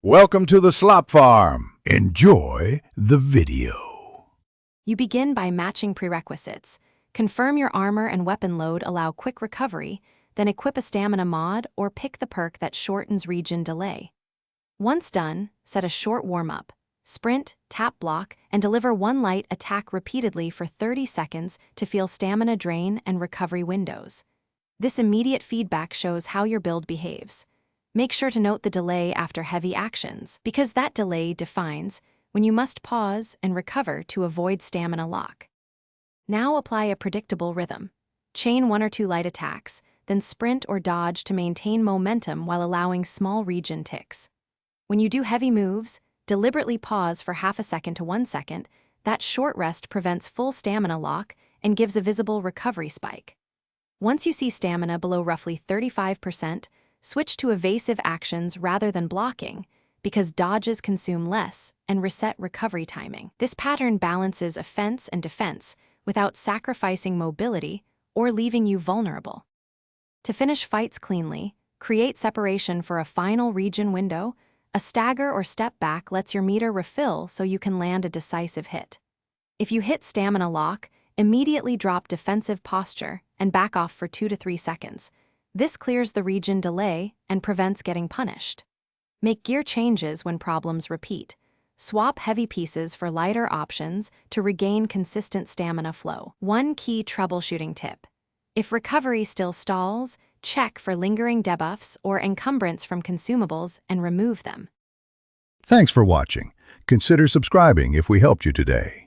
Welcome to the Slop Farm. Enjoy the video. You begin by matching prerequisites. Confirm your armor and weapon load allow quick recovery, then equip a stamina mod or pick the perk that shortens regen delay. Once done, set a short warm-up. Sprint, tap block, and deliver one light attack repeatedly for 30 seconds to feel stamina drain and recovery windows. This immediate feedback shows how your build behaves. Make sure to note the delay after heavy actions, because that delay defines when you must pause and recover to avoid stamina lock. Now apply a predictable rhythm. Chain 1 or 2 light attacks, then sprint or dodge to maintain momentum while allowing small regen ticks. When you do heavy moves, deliberately pause for half a second to 1 second. That short rest prevents full stamina lock and gives a visible recovery spike. Once you see stamina below roughly 35%, switch to evasive actions rather than blocking, because dodges consume less and reset recovery timing. This pattern balances offense and defense without sacrificing mobility or leaving you vulnerable. To finish fights cleanly, create separation for a final regen window. A stagger or step back lets your meter refill so you can land a decisive hit. If you hit stamina lock, immediately drop defensive posture and back off for 2 to 3 seconds. This clears the regen delay and prevents getting punished. Make gear changes when problems repeat. Swap heavy pieces for lighter options to regain consistent stamina flow. One key troubleshooting tip. If recovery still stalls, check for lingering debuffs or encumbrance from consumables and remove them. Thanks for watching. Consider subscribing if we helped you today.